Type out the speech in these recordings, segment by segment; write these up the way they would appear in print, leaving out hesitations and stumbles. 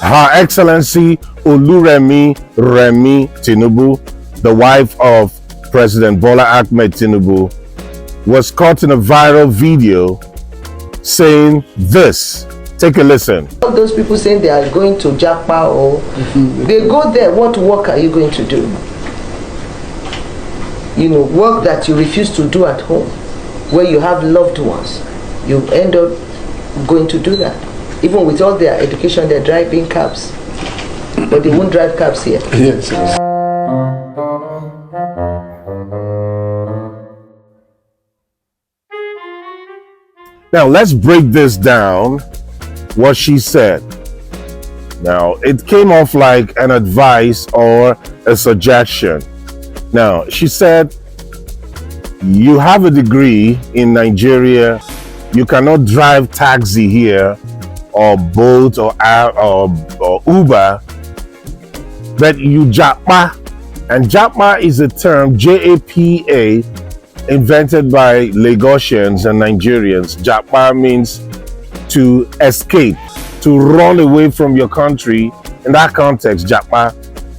Her Excellency Oluremi Tinubu, the wife of President Bola Ahmed Tinubu, was caught in a viral video saying this. Take a listen. All those people saying they are going to Japa or they go there, what work are you going to do? You know, work that you refuse to do at home, where you have loved ones. You end up going to do that. Even with all their education, they're driving cabs. But they won't drive cabs here. Yes. Now, let's break this down, what she said. Now, it came off like an advice or a suggestion. Now, she said, you have a degree in Nigeria, you cannot drive taxi here, or Bolt, or Uber, but you Japa. And Japa is a term, J-A-P-A, invented by Lagosians and Nigerians. Japa means to escape, to run away from your country. In that context, Japa,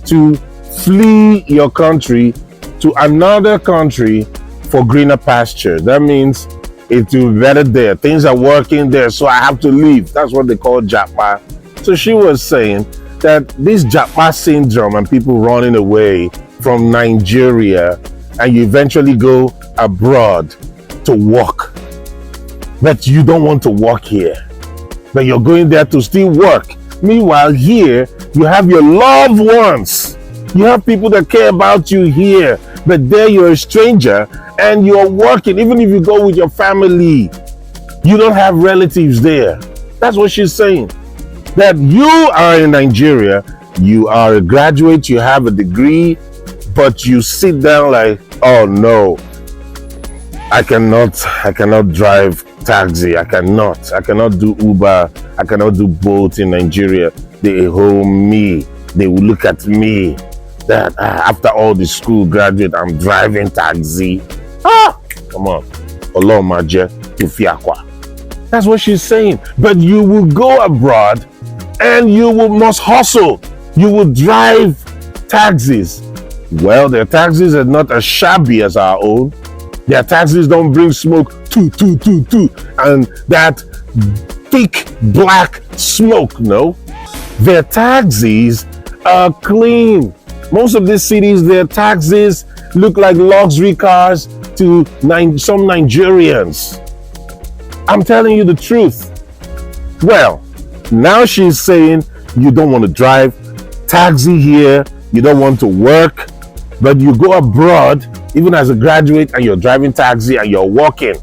to flee your country to another country for greener pasture. That means it will be better there. Things are working there, so I have to leave. That's what they call Japa. So she was saying that this Japa syndrome and people running away from Nigeria, and you eventually go abroad to work, but you don't want to work here, but you're going there to still work. Meanwhile, here you have your loved ones, you have people that care about you here, but there you're a stranger and you're working. Even if you go with your family, you don't have relatives there. That's what she's saying. That you are in Nigeria, you are a graduate, you have a degree, but you sit down like, oh no, I cannot drive taxi. I cannot do Uber. I cannot do Bolt in Nigeria. They hold me. They will look at me that after all the school graduate, I'm driving taxi. Come on. That's what she's saying. But you will go abroad and you must hustle. You will drive taxis. Well, their taxis are not as shabby as our own. Their taxis don't bring smoke, and that thick black smoke, no. Their taxis are clean. Most of these cities, their taxis look like luxury cars to some Nigerians. I'm telling you the truth. Well, now she's saying you don't want to drive taxi here, you don't want to work, but you go abroad, even as a graduate, and you're driving taxi and you're working.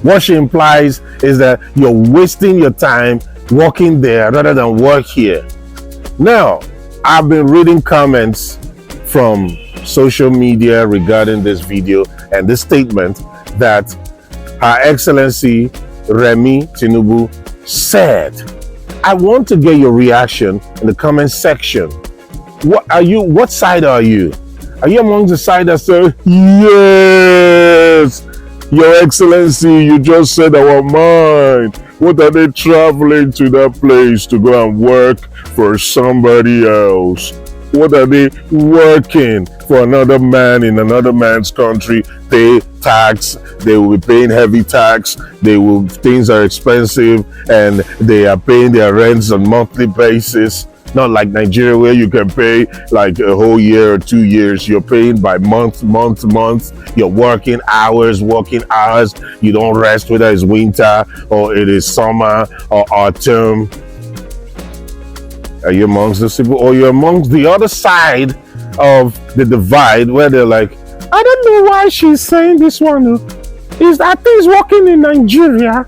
What she implies is that you're wasting your time working there rather than work here. Now, I've been reading comments from social media regarding this video and this statement that Her Excellency Remi Tinubu said. I want to get your reaction in the comment section. What side are you? Are you among the side that say, yes, Your Excellency, you just said our mind. What are they traveling to that place to go and work for somebody else? What are they working for another man in another man's country? Pay tax, they will be paying heavy tax, things are expensive, and they are paying their rents on monthly basis. Not like Nigeria where you can pay like a whole year or 2 years. You're paying by month. You're working hours. You don't rest, whether it's winter or it is summer or autumn. Are you amongst those people, or you're amongst the other side of the divide where they're like, I don't know why she's saying this one. Is that things working in Nigeria?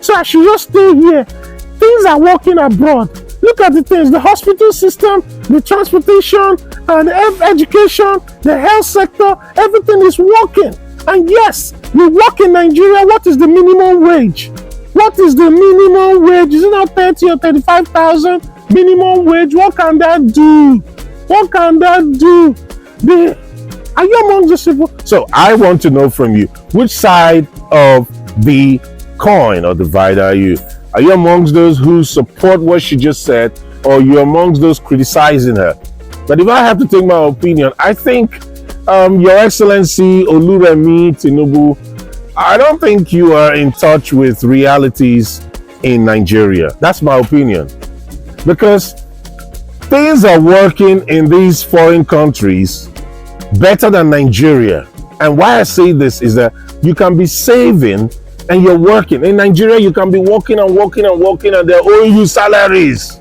So I should just stay here. Things are working abroad. Look at the things, the hospital system, the transportation, and the education, the health sector, everything is working. And yes, you work in Nigeria, what is the minimum wage? What is the minimum wage? Is it not 30 or 35,000 minimum wage? What can that do? What can that do? Are you among those people? So I want to know from you, which side of the coin or divide are you? Are you amongst those who support what she just said, or you amongst those criticizing her? But if I have to take my opinion, I think Your Excellency Oluremi Tinubu, I don't think you are in touch with realities in Nigeria. That's my opinion. Because things are working in these foreign countries better than Nigeria. And why I say this is that you can be saving and you're working. In Nigeria, you can be working and working and working, and they're owing you salaries.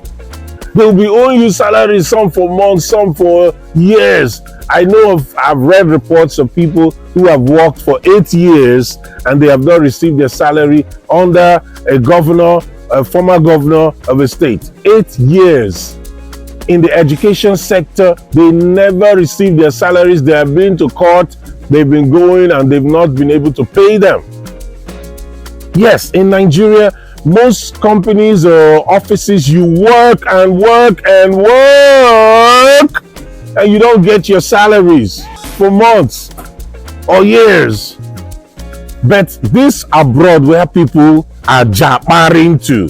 They'll be owing you salaries, some for months, some for years. I've read reports of people who have worked for 8 years and they have not received their salary under a former governor of a state. 8 years. In the education sector, they never received their salaries. They have been to court, they've been going, and they've not been able to pay them. Yes, in Nigeria, most companies or offices, you work and work and work, and you don't get your salaries for months or years. But this abroad where people are japaring to,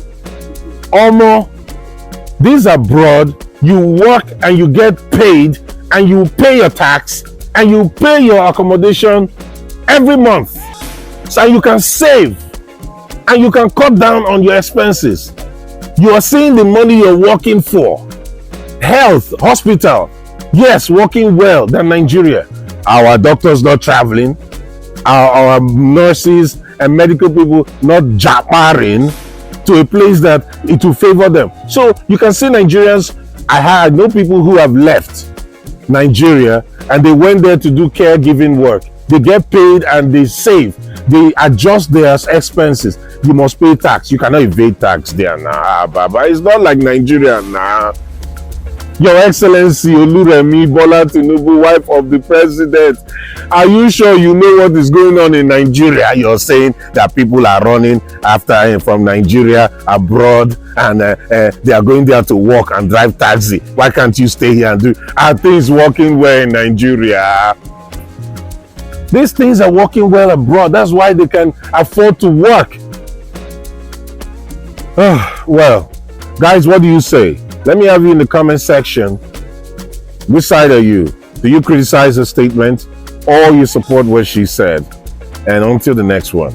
this abroad, you work and you get paid, and you pay your tax and you pay your accommodation every month, so you can save and you can cut down on your expenses. You are seeing the money you're working for. Health, hospital, yes, working well than Nigeria. Our doctors not traveling, our nurses and medical people not japaring to a place that it will favor them. So you can see Nigerians, I know people who have left Nigeria and they went there to do caregiving work. They get paid and they save. They adjust their expenses. You must pay tax. You cannot evade tax there. Nah, Baba. It's not like Nigeria. Nah. Your Excellency Oluremi Bola Tinubu, wife of the president, are you sure you know what is going on in Nigeria? You're saying that people are running after him from Nigeria abroad, and they are going there to work and drive taxi. Why can't you stay here and do? Are things working well in Nigeria? These things are working well abroad. That's why they can afford to work. Well, guys, what do you say? Let me have you in the comment section. Which side are you? Do you criticize her statement or you support what she said? And until the next one.